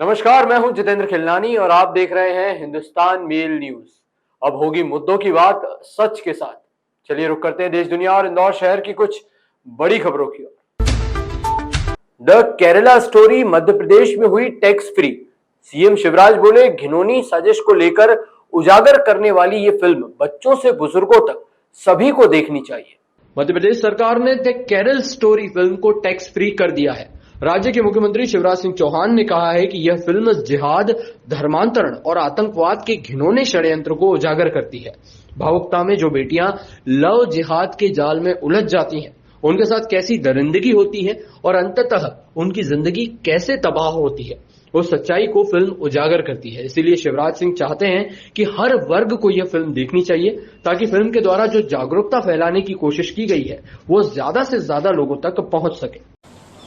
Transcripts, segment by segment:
नमस्कार, मैं हूं जितेंद्र खिलनानी और आप देख रहे हैं हिंदुस्तान मेल न्यूज। अब होगी मुद्दों की बात सच के साथ। चलिए रुक करते हैं देश दुनिया और इंदौर शहर की कुछ बड़ी खबरों की ओर। द केरला स्टोरी मध्य प्रदेश में हुई टैक्स फ्री। सीएम शिवराज बोले, घिनौनी साजिश को लेकर उजागर करने वाली ये फिल्म बच्चों से बुजुर्गों तक सभी को देखनी चाहिए। मध्य प्रदेश सरकार ने द केरल स्टोरी फिल्म को टैक्स फ्री कर दिया है। राज्य के मुख्यमंत्री शिवराज सिंह चौहान ने कहा है कि यह फिल्म जिहाद, धर्मांतरण और आतंकवाद के घिनौने षड्यंत्र को उजागर करती है। भावुकता में जो बेटियां लव जिहाद के जाल में उलझ जाती हैं, उनके साथ कैसी दरिंदगी होती है और अंततः उनकी जिंदगी कैसे तबाह होती है, उस सच्चाई को फिल्म उजागर करती है। इसीलिए शिवराज सिंह चाहते हैं कि हर वर्ग को यह फिल्म देखनी चाहिए, ताकि फिल्म के द्वारा जो जागरूकता फैलाने की कोशिश की गई है वो ज्यादा से ज्यादा लोगों तक पहुंच सके।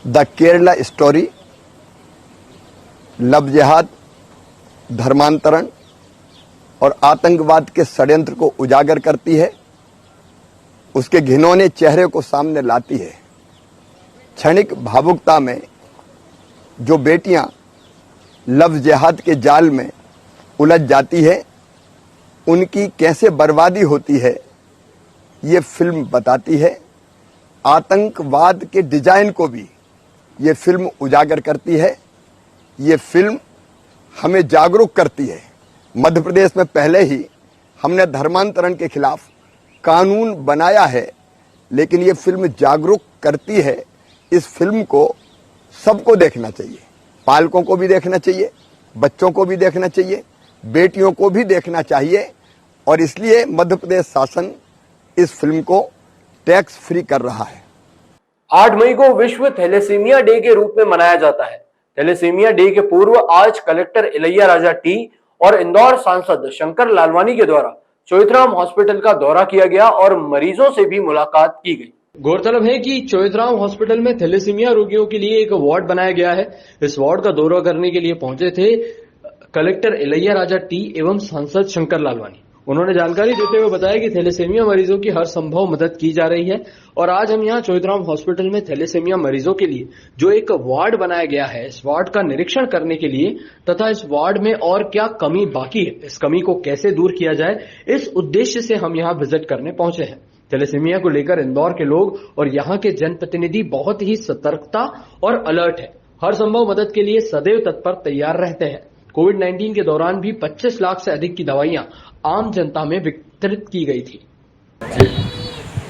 द केरला स्टोरी लव जिहाद, धर्मांतरण और आतंकवाद के षड्यंत्र को उजागर करती है, उसके घिनौने चेहरे को सामने लाती है। क्षणिक भावुकता में जो बेटियां लव जिहाद के जाल में उलझ जाती है, उनकी कैसे बर्बादी होती है ये फिल्म बताती है। आतंकवाद के डिजाइन को भी ये फिल्म उजागर करती है। ये फिल्म हमें जागरूक करती है। मध्य प्रदेश में पहले ही हमने धर्मांतरण के खिलाफ कानून बनाया है, लेकिन ये फिल्म जागरूक करती है। इस फिल्म को सबको देखना चाहिए, पालकों को भी देखना चाहिए, बच्चों को भी देखना चाहिए, बेटियों को भी देखना चाहिए। और इसलिए मध्य प्रदेश शासन इस फिल्म को टैक्स फ्री कर रहा है। 8 मई को विश्व थैलेसीमिया डे के रूप में मनाया जाता है। थैलेसीमिया डे के पूर्व आज कलेक्टर इलैयाराजा टी और इंदौर सांसद शंकर लालवानी के द्वारा चोइथराम हॉस्पिटल का दौरा किया गया और मरीजों से भी मुलाकात की गई। गौरतलब है कि चोइथराम हॉस्पिटल में थैलेसीमिया रोगियों के लिए एक वार्ड बनाया गया है। इस वार्ड का दौरा करने के लिए पहुंचे थे कलेक्टर इलैयाराजा टी एवं सांसद शंकर लालवानी। उन्होंने जानकारी देते हुए बताया कि थैलेसीमिया मरीजों की हर संभव मदद की जा रही है और आज हम यहां चोइथराम हॉस्पिटल में थैलेसीमिया मरीजों के लिए जो एक वार्ड बनाया गया है, इस वार्ड का निरीक्षण करने के लिए तथा इस वार्ड में और क्या कमी बाकी है, इस कमी को कैसे दूर किया जाए, इस उद्देश्य से हम यहां विजिट करने पहुंचे हैं। थैलेसीमिया को लेकर इंदौर के लोग और यहाँ के जनप्रतिनिधि बहुत ही सतर्कता और अलर्ट है। हर संभव मदद के लिए सदैव तत्पर तैयार रहते हैं। कोविड-19 के दौरान भी 25 लाख से अधिक की दवाइयां आम जनता में वितरित की गई थी।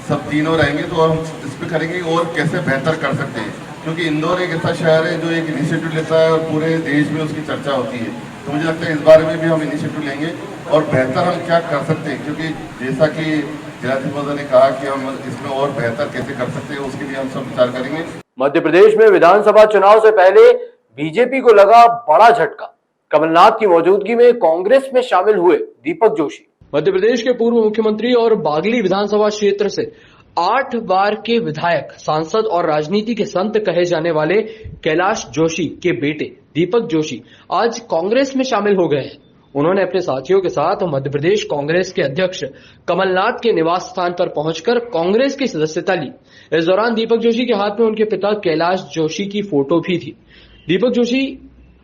सब तीनों रहेंगे तो हम इस पे करेंगे और कैसे बेहतर कर सकते हैं, क्योंकि इंदौर एक ऐसा शहर है जो एक इनिशिएटिव लेता है और पूरे देश में उसकी चर्चा होती है। तो मुझे लगता है इस बारे में भी हम इनिशिएटिव लेंगे और बेहतर हम क्या कर सकते हैं, क्योंकि जैसा कि जिलाधिकारी महोदय ने कहा कि हम इसमें और बेहतर कैसे कर सकते हैं, उसके लिए हम सब विचार करेंगे। मध्य प्रदेश में विधानसभा चुनाव से पहले बीजेपी को लगा बड़ा झटका। कमलनाथ की मौजूदगी में कांग्रेस में शामिल हुए दीपक जोशी। मध्य प्रदेश के पूर्व मुख्यमंत्री और बागली विधानसभा क्षेत्र से 8 बार के विधायक, सांसद और राजनीति के संत कहे जाने वाले कैलाश जोशी के बेटे दीपक जोशी आज कांग्रेस में शामिल हो गए हैं। उन्होंने अपने साथियों के साथ मध्य प्रदेश कांग्रेस के अध्यक्ष कमलनाथ के निवास स्थान पर पहुंचकर कांग्रेस की सदस्यता ली। इस दौरान दीपक जोशी के हाथ में उनके पिता कैलाश जोशी की फोटो भी थी। दीपक जोशी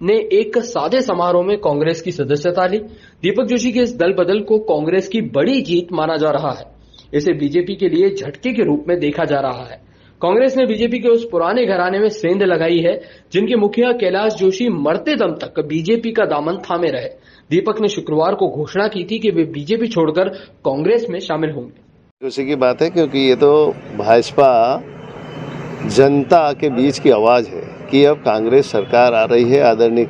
ने एक सादे समारोह में कांग्रेस की सदस्यता ली। दीपक जोशी के इस दल बदल को कांग्रेस की बड़ी जीत माना जा रहा है। इसे बीजेपी के लिए झटके के रूप में देखा जा रहा है। कांग्रेस ने बीजेपी के उस पुराने घराने में सेंध लगाई है जिनके मुखिया कैलाश जोशी मरते दम तक बीजेपी का दामन थामे रहे। दीपक ने शुक्रवार को घोषणा की थी कि वे बीजेपी छोड़कर कांग्रेस में शामिल होंगे। खुशी की बात है, क्योंकि ये तो भाजपा जनता के बीच की आवाज है कि अब कांग्रेस सरकार आ रही है। आदरणीय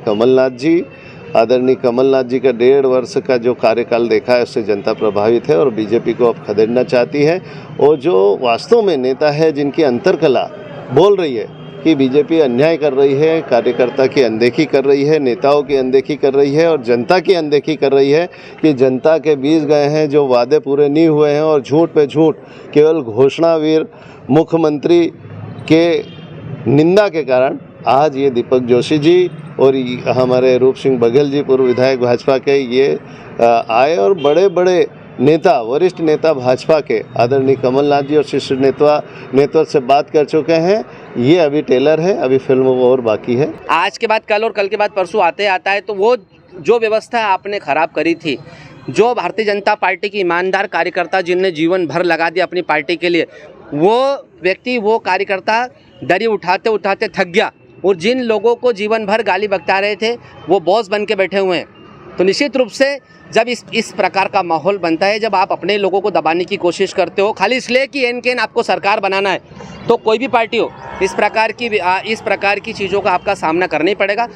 कमलनाथ जी का 1.5 वर्ष का जो कार्यकाल देखा है उससे जनता प्रभावित है और बीजेपी को अब खदेड़ना चाहती है। और जो वास्तव में नेता है जिनकी अंतरकला बोल रही है कि बीजेपी अन्याय कर रही है, कार्यकर्ता की अनदेखी कर रही है, नेताओं की अनदेखी कर रही है और जनता की अनदेखी कर रही है, कि जनता के बीच गए हैं, जो वादे पूरे नहीं हुए हैं और झूठ पे झूठ केवल घोषणावीर मुख्यमंत्री के निंदा के कारण आज ये दीपक जोशी जी और हमारे रूप सिंह बघेल जी पूर्व विधायक भाजपा के ये आए और बड़े बड़े नेता, वरिष्ठ नेता भाजपा के आदरणीय कमलनाथ जी और शीर्ष नेतृत्व से बात कर चुके हैं। ये अभी टेलर है, अभी फिल्म और बाकी है। आज के बाद कल और कल के बाद परसों आता है तो वो जो व्यवस्था आपने खराब करी थी, जो भारतीय जनता पार्टी की ईमानदार कार्यकर्ता जिनने जीवन भर लगा दिया अपनी पार्टी के लिए, वो व्यक्ति, वो कार्यकर्ता दरी उठाते उठाते थक गया और जिन लोगों को जीवन भर गाली बकता रहे थे वो बॉस बन के बैठे हुए हैं। तो निश्चित रूप से जब इस प्रकार का माहौल बनता है, जब आप अपने लोगों को दबाने की कोशिश करते हो खाली इसलिए कि एन केन आपको सरकार बनाना है, तो कोई भी पार्टी हो इस प्रकार की चीज़ों का आपका सामना करना ही पड़ेगा।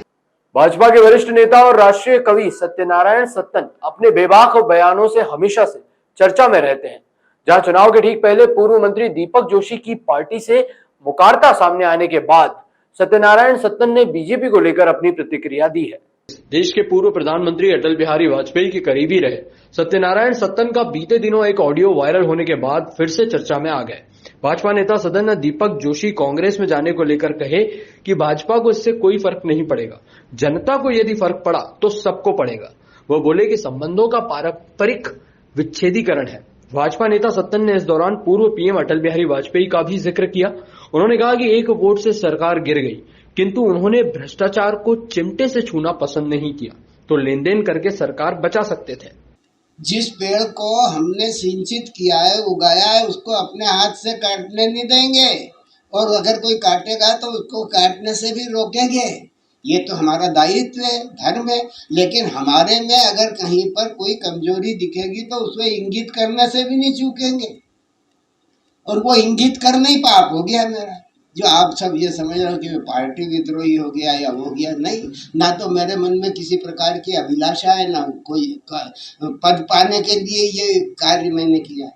भाजपा के वरिष्ठ नेता और राष्ट्रीय कवि सत्यनारायण सत्तन अपने बेबाक बयानों से हमेशा से चर्चा में रहते हैं। जहां चुनाव के ठीक पहले पूर्व मंत्री दीपक जोशी की पार्टी से मुकारता सामने आने के बाद सत्यनारायण सत्तन ने बीजेपी को लेकर अपनी प्रतिक्रिया दी है। देश के पूर्व प्रधानमंत्री अटल बिहारी वाजपेयी के करीबी रहे सत्यनारायण सत्तन का बीते दिनों एक ऑडियो वायरल होने के बाद फिर से चर्चा में आ गए। भाजपा नेता सदन ने दीपक जोशी कांग्रेस में जाने को लेकर कहे कि भाजपा को इससे कोई फर्क नहीं पड़ेगा, जनता को यदि फर्क पड़ा तो सबको पड़ेगा। वो बोले कि संबंधों का पारंपरिक विच्छेदीकरण है। भाजपा नेता सत्तन ने इस दौरान पूर्व पीएम अटल बिहारी वाजपेयी का भी जिक्र किया। उन्होंने कहा कि एक वोट से सरकार गिर गई, किंतु उन्होंने भ्रष्टाचार को चिमटे से छूना पसंद नहीं किया, तो लेन देन करके सरकार बचा सकते थे। जिस पेड़ को हमने सिंचित किया है, उगाया है, उसको अपने हाथ से काटने नहीं देंगे, और अगर कोई काटेगा तो उसको काटने से भी रोकेंगे। ये तो हमारा दायित्व है, धर्म है। लेकिन हमारे में अगर कहीं पर कोई कमजोरी दिखेगी तो उसको इंगित करने से भी नहीं चूकेंगे, और वो इंगित करना ही पाप हो गया मेरा। जो आप सब ये समझ रहे हो कि पार्टी विद्रोही हो गया या हो गया, नहीं, ना तो मेरे मन में किसी प्रकार की अभिलाषा है, ना कोई पद पाने के लिए ये कार्य मैंने किया है।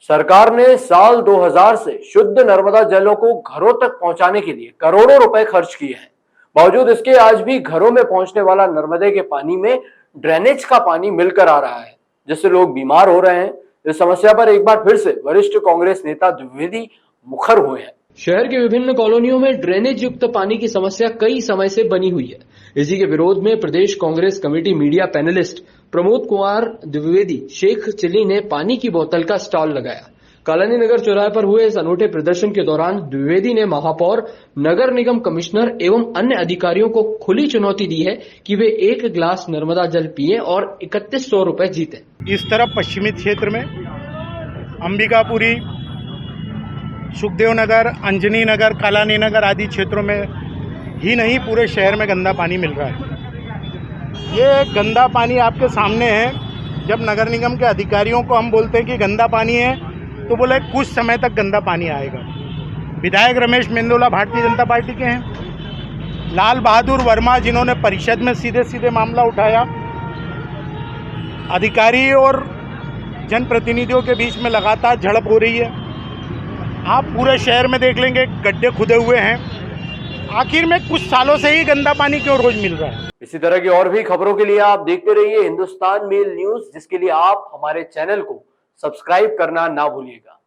सरकार ने साल 2000 से शुद्ध नर्मदा जलों को घरों तक पहुंचाने के लिए करोड़ों रुपए खर्च किए हैं। बावजूद इसके आज भी घरों में पहुंचने वाला नर्मदे के पानी में ड्रेनेज का पानी मिलकर आ रहा है, जिससे लोग बीमार हो रहे हैं। इस समस्या पर एक बार फिर से वरिष्ठ कांग्रेस नेता द्विवेदी मुखर हुए हैं। शहर के विभिन्न कॉलोनियों में ड्रेनेज युक्त पानी की समस्या कई समय से बनी हुई है। इसी के विरोध में प्रदेश Congress committee media panellist Pramod Kumar Dwivedi Sheikh Chilli ने पानी की बोतल का स्टॉल लगाया। कालानी नगर चौराहे पर हुए इस अनूठे प्रदर्शन के दौरान द्विवेदी ने महापौर, नगर निगम कमिश्नर एवं अन्य अधिकारियों को खुली चुनौती दी है कि वे 1 गिलास नर्मदा जल पिए और 3100 रुपए जीते। इस तरफ पश्चिमी क्षेत्र में अंबिकापुरी, सुखदेव नगर, अंजनी नगर, कालानी नगर आदि क्षेत्रों में ही नहीं पूरे शहर में गंदा पानी मिल रहा है। ये गंदा पानी आपके सामने है। जब नगर निगम के अधिकारियों को हम बोलते हैं कि गंदा पानी है तो बोले कुछ समय तक गंदा पानी आएगा। विधायक रमेश मेंदोला भारतीय जनता पार्टी के हैं, लाल बहादुर वर्मा जिन्होंने परिषद में सीधे सीधे मामला उठाया, अधिकारी और जनप्रतिनिधियों के बीच में लगातार झड़प हो रही है। आप पूरे शहर में देख लेंगे गड्ढे खुदे हुए हैं। आखिर में कुछ सालों से ही गंदा पानी क्यों रोज मिल रहा है। इसी तरह की और भी खबरों के लिए आप देखते रहिए हिंदुस्तान मेल न्यूज, जिसके लिए आप हमारे चैनल को सब्सक्राइब करना ना भूलिएगा।